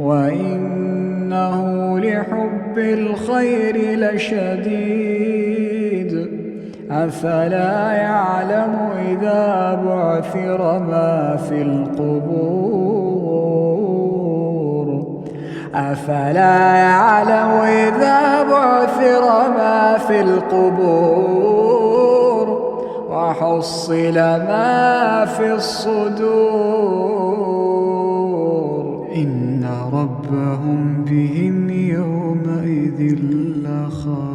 وإنه لحب الخير لشديد أفلا يعلم إذا بعثر ما في القبور أفلا يعلم إذا بعثر ما في القبور وحصل ما في الصدور إن ربهم بهم يومئذ لخبير.